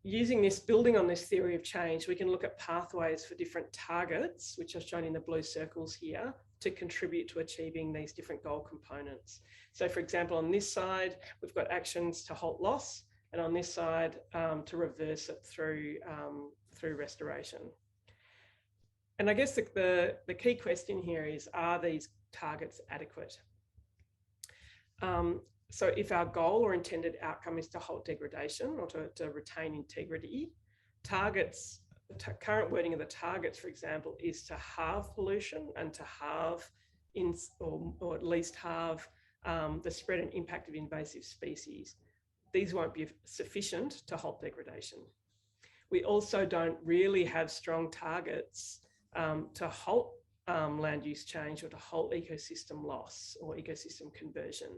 Using this, building on this theory of change, we can look at pathways for different targets, which are shown in the blue circles here, to contribute to achieving these different goal components. So for example, on this side, we've got actions to halt loss, and on this side, to reverse it through restoration. And I guess the key question here is, are these targets adequate? So if our goal or intended outcome is to halt degradation or to retain integrity, targets, the current wording of the targets, for example, is to halve pollution and to halve, or at least halve the spread and impact of invasive species. These won't be sufficient to halt degradation. We also don't really have strong targets to halt land use change or to halt ecosystem loss or ecosystem conversion.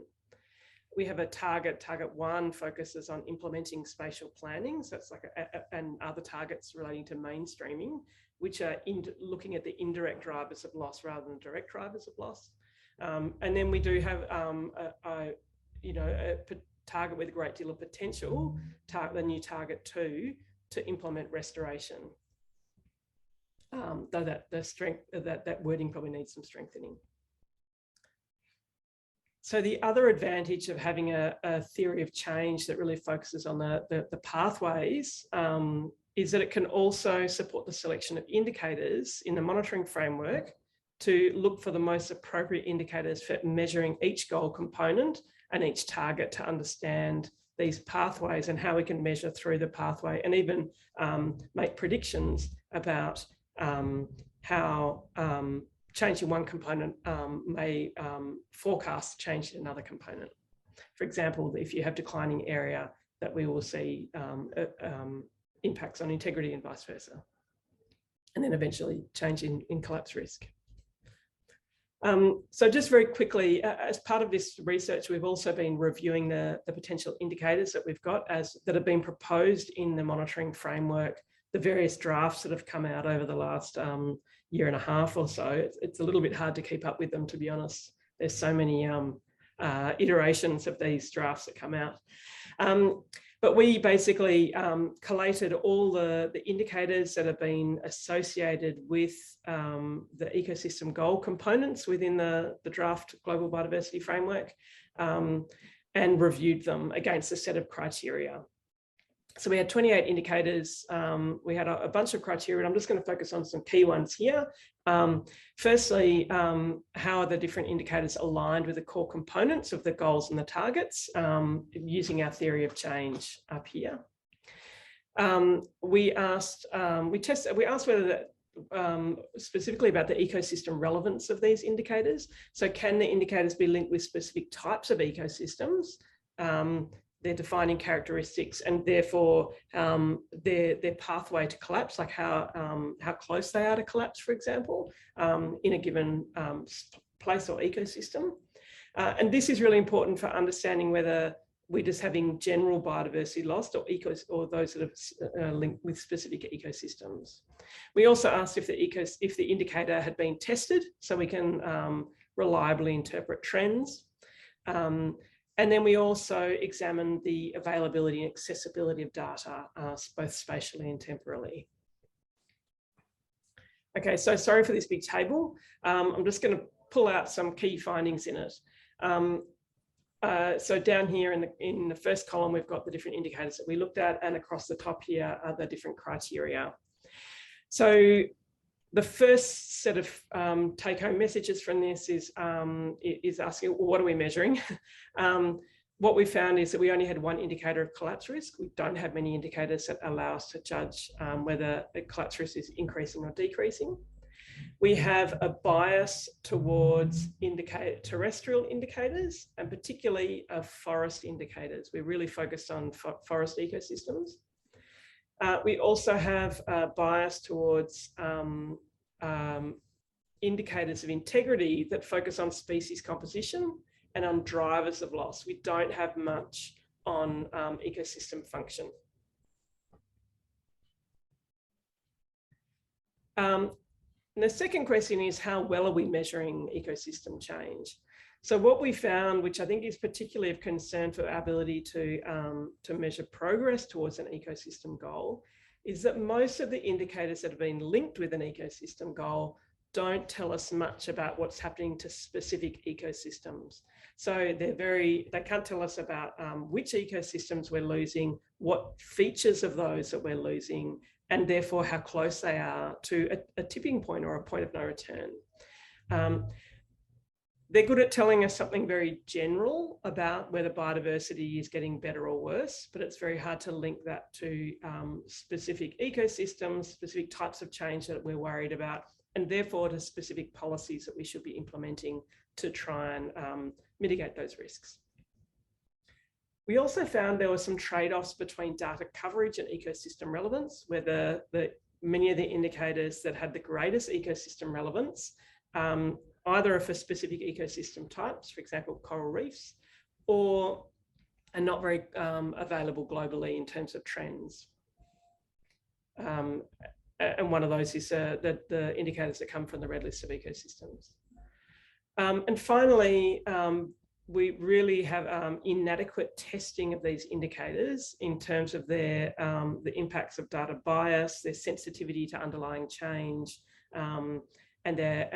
We have a target 1 focuses on implementing spatial planning. So it's like, and other targets relating to mainstreaming, which are looking at the indirect drivers of loss rather than direct drivers of loss. And then we do have a target with a great deal of potential, the new target 2, to implement restoration. Though that wording probably needs some strengthening. So the other advantage of having a theory of change that really focuses on the pathways is that it can also support the selection of indicators in the monitoring framework to look for the most appropriate indicators for measuring each goal component and each target, to understand these pathways and how we can measure through the pathway, and even make predictions about how changing one component may forecast change in another component. For example, if you have declining area, that we will see impacts on integrity and vice versa. And then eventually change in collapse risk. So just very quickly, as part of this research, we've also been reviewing the potential indicators that we've got that have been proposed in the monitoring framework, the various drafts that have come out over the last year and a half or so. It's a little bit hard to keep up with them, to be honest. There's so many iterations of these drafts that come out. But we basically collated all the indicators that have been associated with the ecosystem goal components within the draft Global Biodiversity Framework, and reviewed them against a set of criteria. So we had 28 indicators. We had a bunch of criteria. I'm just going to focus on some key ones here. Firstly, how are the different indicators aligned with the core components of the goals and the targets, using our theory of change up here. We asked whether specifically about the ecosystem relevance of these indicators. So can the indicators be linked with specific types of ecosystems, their defining characteristics, and therefore their pathway to collapse, like how close they are to collapse, for example, in a given place or ecosystem. And this is really important for understanding whether we're just having general biodiversity loss or those that are linked with specific ecosystems. We also asked if the indicator had been tested, so we can reliably interpret trends. And then we also examined the availability and accessibility of data, both spatially and temporally. Okay, so sorry for this big table. I'm just going to pull out some key findings in it. So down here in the first column, we've got the different indicators that we looked at, and across the top here are the different criteria. So the first set of take-home messages from this is asking, well, what are we measuring? What we found is that we only had one indicator of collapse risk. We don't have many indicators that allow us to judge whether the collapse risk is increasing or decreasing. We have a bias towards terrestrial indicators, and particularly forest indicators. We're really focused on forest ecosystems. We also have a bias towards indicators of integrity that focus on species composition and on drivers of loss. We don't have much on ecosystem function. And the second question is, how well are we measuring ecosystem change? So what we found, which I think is particularly of concern for our ability to measure progress towards an ecosystem goal, is that most of the indicators that have been linked with an ecosystem goal don't tell us much about what's happening to specific ecosystems. So they can't tell us about which ecosystems we're losing, what features of those that we're losing, and therefore how close they are to a tipping point or a point of no return. They're good at telling us something very general about whether biodiversity is getting better or worse, but it's very hard to link that to specific ecosystems, specific types of change that we're worried about, and therefore to specific policies that we should be implementing to try and mitigate those risks. We also found there were some trade-offs between data coverage and ecosystem relevance, where many of the indicators that had the greatest ecosystem relevance either are for specific ecosystem types, for example, coral reefs, or are not very available globally in terms of trends. And one of those is the indicators that come from the red list of ecosystems. And finally, we really have inadequate testing of these indicators in terms of their the impacts of data bias, their sensitivity to underlying change, and their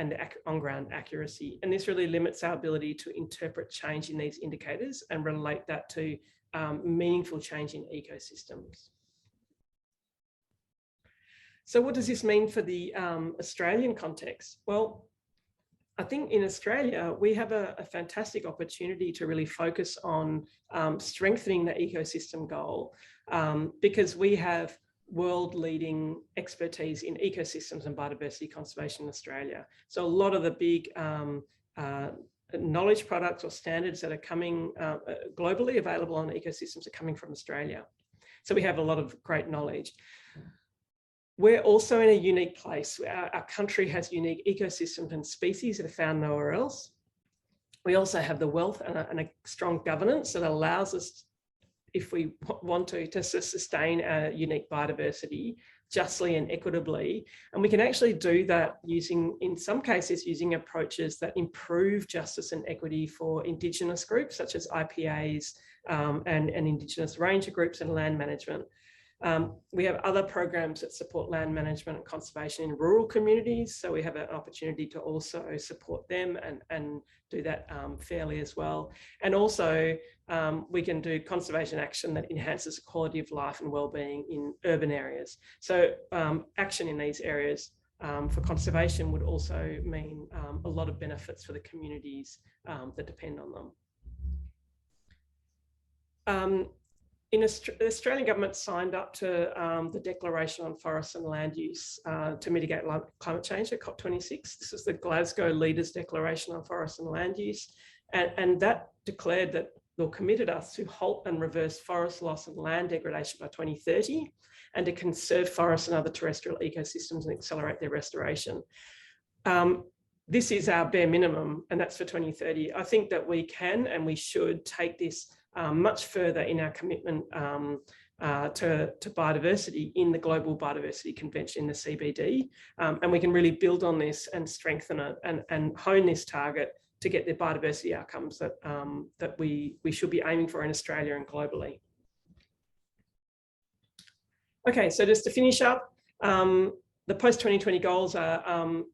on-ground accuracy. And this really limits our ability to interpret change in these indicators and relate that to meaningful change in ecosystems. So what does this mean for the Australian context? Well, I think in Australia, we have a fantastic opportunity to really focus on strengthening the ecosystem goal because we have world-leading expertise in ecosystems and biodiversity conservation in Australia. So a lot of the big knowledge products or standards that are coming globally available on ecosystems are coming from Australia. So we have a lot of great knowledge. We're also in a unique place. Our country has unique ecosystems and species that are found nowhere else. We also have the wealth and a strong governance that allows us, if we want to sustain our unique biodiversity justly and equitably. And we can actually do that using, in some cases, using approaches that improve justice and equity for Indigenous groups, such as IPAs and Indigenous ranger groups and land management. We have other programs that support land management and conservation in rural communities. So we have an opportunity to also support them and do that fairly as well. And also we can do conservation action that enhances the quality of life and well-being in urban areas. So action in these areas for conservation would also mean a lot of benefits for the communities that depend on them. The Australian government signed up to the Declaration on Forests and Land Use to mitigate climate change at COP26. This is the Glasgow Leaders' Declaration on Forests and Land Use. And that declared that, or committed us to halt and reverse forest loss and land degradation by 2030 and to conserve forests and other terrestrial ecosystems and accelerate their restoration. This is our bare minimum, and that's for 2030. I think that we can and we should take this much further in our commitment to biodiversity in the Global Biodiversity Convention, the CBD, and we can really build on this and strengthen it and hone this target to get the biodiversity outcomes that, that we should be aiming for in Australia and globally. Okay, so just to finish up, the post-2020 goals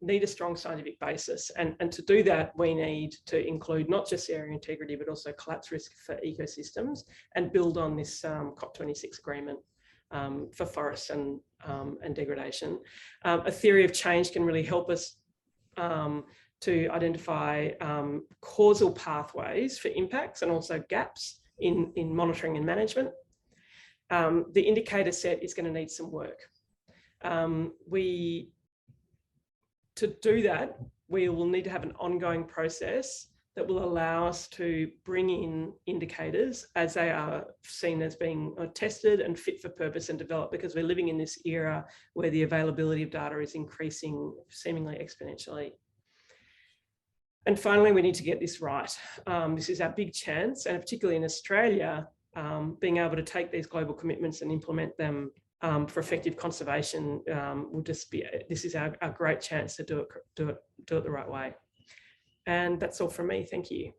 need a strong scientific basis. And to do that, we need to include not just area integrity, but also collapse risk for ecosystems and build on this COP26 agreement for forests and degradation. A theory of change can really help us to identify causal pathways for impacts and also gaps in monitoring and management. The indicator set is going to need some work. To do that, we will need to have an ongoing process that will allow us to bring in indicators as they are seen as being tested and fit for purpose and developed, because we're living in this era where the availability of data is increasing seemingly exponentially. And finally, we need to get this right. This is our big chance, and particularly in Australia, being able to take these global commitments and implement them for effective conservation will just be, this is our great chance to do it the right way. And that's all from me. Thank you.